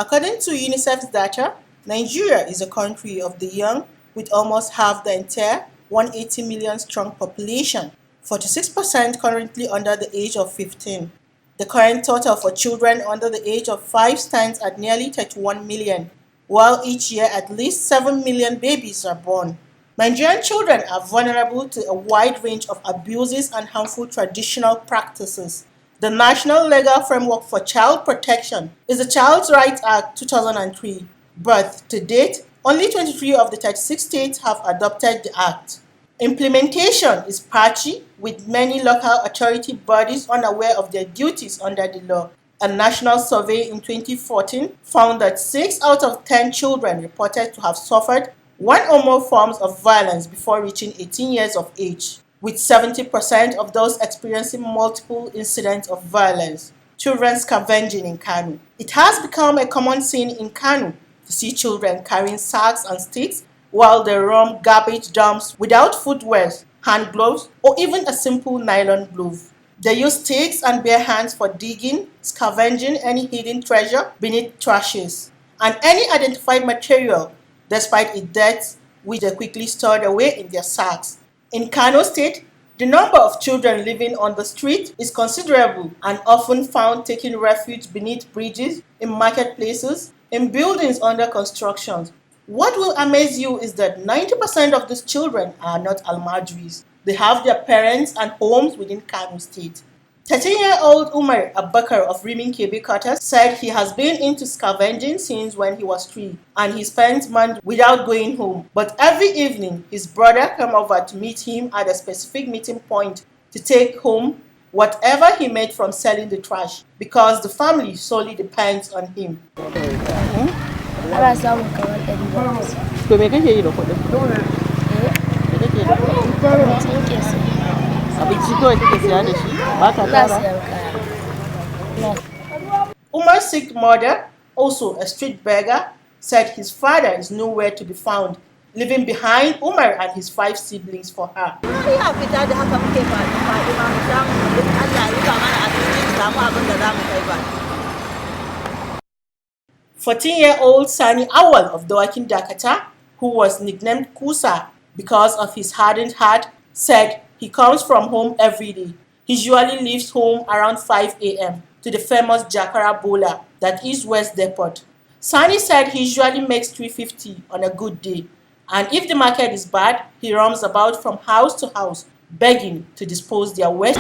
According to UNICEF's data, Nigeria is a country of the young with almost half the entire 180 million strong population, 46% currently under the age of 15. The current total for children under the age of 5 stands at nearly 31 million, while each year at least 7 million babies are born. Nigerian children are vulnerable to a wide range of abuses and harmful traditional practices. The National Legal Framework for Child Protection is the Child Rights Act 2003, but to date, only 23 of the 36 states have adopted the act. Implementation is patchy, with many local authority bodies unaware of their duties under the law. A national survey in 2014 found that 6 out of 10 children reported to have suffered one or more forms of violence before reaching 18 years of age, with 70% of those experiencing multiple incidents of violence. Children scavenging in Kano. It has become a common scene in Kano to see children carrying sacks and sticks while they roam garbage dumps without footwears, hand gloves, or even a simple nylon glove. They use sticks and bare hands for digging, scavenging any hidden treasure beneath trashes, and any identified material, despite its depth, which they quickly stored away in their sacks. In Kano State, the number of children living on the street is considerable and often found taking refuge beneath bridges, in marketplaces, in buildings under construction. What will amaze you is that 90% of these children are not almijiris. They have their parents and homes within Kano State. 13-year-old Umar Abakar of Rimin Kebe Quarters said he has been into scavenging since when he was 3, and he spent months without going home. But every evening, his brother came over to meet him at a specific meeting point to take home whatever he made from selling the trash, because the family solely depends on him. Ana samun kamar $100. To me kake yi da kuɗin? Me kake yi da kuɗin? Tinke su. Abinci kawai kake siya da shi? Ba ka Ina tara? siyan kaya. Umar's sick mother, also a street beggar, said his father is nowhere to be found, leaving behind Umar and his 5 siblings for her. 14-year-old Sani Awal of Dawakin Dakata, who was nicknamed Kusa because of his hardened heart, said he comes from home every day. He usually leaves home around 5 a.m. to the famous Jakara Bola that is West Depot. Sani said he usually makes 350 on a good day, and if the market is bad, he roams about from house to house begging to dispose their waste.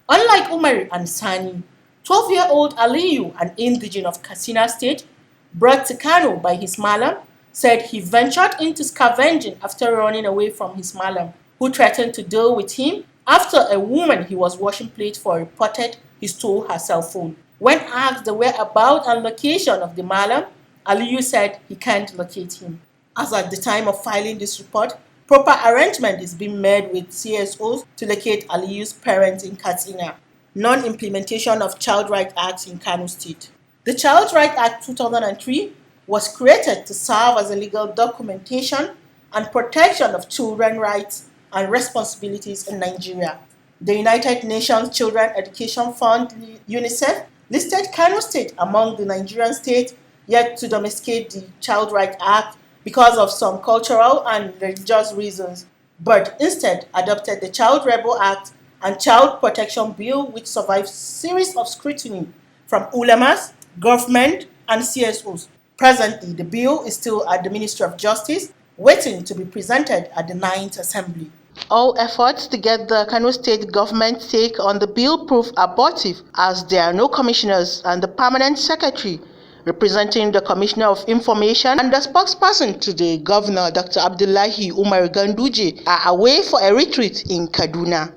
Unlike Umar and Sani, 12-year-old Aliyu, an indigene of Kano State, brought to Kano by his Malam, said he ventured into scavenging after running away from his Malam, who threatened to deal with him after a woman he was washing plates for reported he stole her cell phone. When asked the whereabouts and location of the Malam, Aliyu said he can't locate him. As at the time of filing this report, proper arrangement is being made with CSOs to locate Aliyu's parents in Katsina. Non-implementation of Child Rights Acts in Kano State. The Child Rights Act 2003 was created to serve as a legal documentation and protection of children's rights and responsibilities in Nigeria. The United Nations Children Education Fund, UNICEF, listed Kano State among the Nigerian states yet to domesticate the Child Rights Act because of some cultural and religious reasons, but instead adopted the Child Rebel Act and Child Protection Bill, which survived series of scrutiny from ulamas, government, and CSOs. Presently, the bill is still at the Ministry of Justice, waiting to be presented at the 9th Assembly. All efforts to get the Kano State government take on the bill prove abortive, as there are no commissioners, and the permanent secretary representing the Commissioner of Information and the spokesperson to the Governor, Dr. Abdullahi Umar Ganduje, are away for a retreat in Kaduna.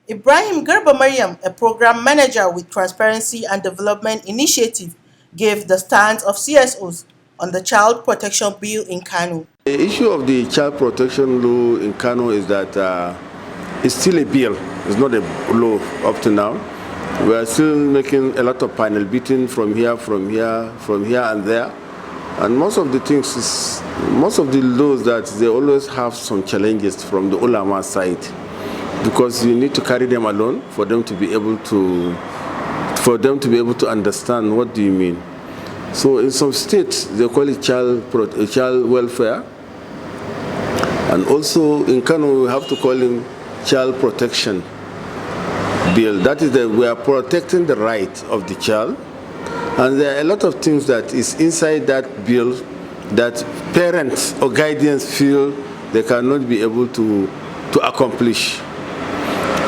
Ibrahim Garba Maryam, a program manager with Transparency and Development Initiative, gave the stance of CSOs on the Child Protection Bill in Kano. The issue of the Child Protection Law in Kano is that it's still a bill. It's not a law up to now. We are still making a lot of panel beating from here and there. And most of the things, most of the laws that they always have some challenges from the ulama side, because you need to carry them alone for them to be able to for them to be able to understand what do you mean. So in some states, they call it child welfare. And also in Kano, we have to call him child protection bill. That is that we are protecting the right of the child. And there are a lot of things that is inside that bill that parents or guardians feel they cannot be able to accomplish.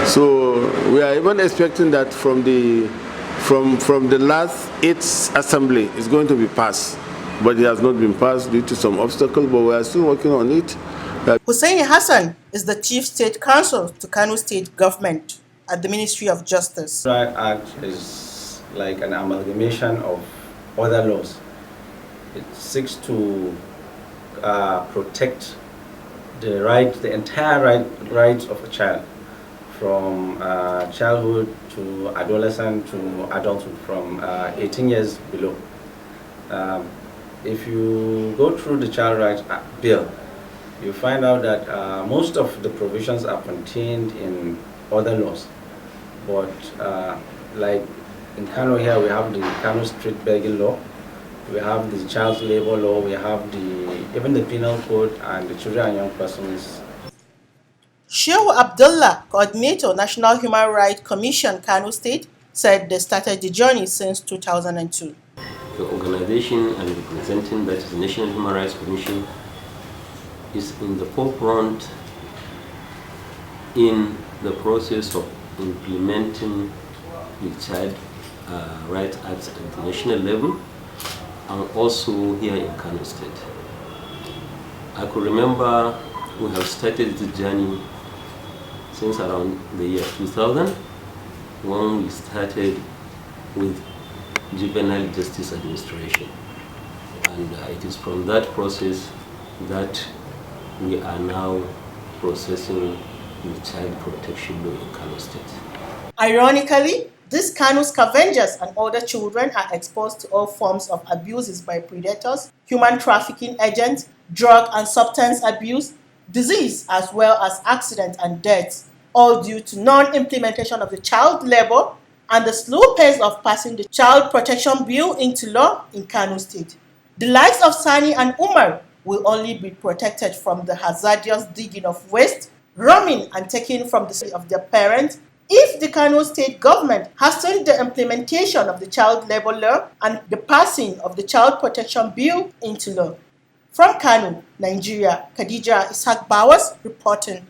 So we are even expecting that from the last 8th assembly is going to be passed, but it has not been passed due to some obstacle, but we are still working on it. Hussein Hassan is the Chief State Counsel to Kano State Government at the Ministry of Justice. The Right Act is like an amalgamation of other laws. It seeks to protect the entire rights of a child, from childhood to adolescent to adulthood, from 18 years below. If you go through the Child Rights Bill, you find out that most of the provisions are contained in other laws. But like in Kano here, we have the Kano Street begging law, we have the child labor law, we have even the penal code and the children and young persons. Shehu Abdullah, Coordinator, National Human Rights Commission, Kano State, said they started the journey since 2002. The organization and representing, that is the National Human Rights Commission, is in the forefront in the process of implementing the Child Rights Acts at the national level and also here in Kano State. I could remember we have started the journey since around the year 2000 when we started with Juvenile Justice Administration. And it is from that process that we are now processing the child protection law in Kano State. Ironically, these Kano scavengers and other children are exposed to all forms of abuses by predators, human trafficking agents, drug and substance abuse, disease, as well as accidents and deaths, all due to non-implementation of the child labor and the slow pace of passing the Child Protection Bill into law in Kano State. The likes of Sani and Umar will only be protected from the hazardous digging of waste, roaming and taking from the city of their parents if the Kano State government hastens the implementation of the child labor law and the passing of the Child Protection Bill into law. From Kano, Nigeria, Khadija Ishaq Bowers reporting.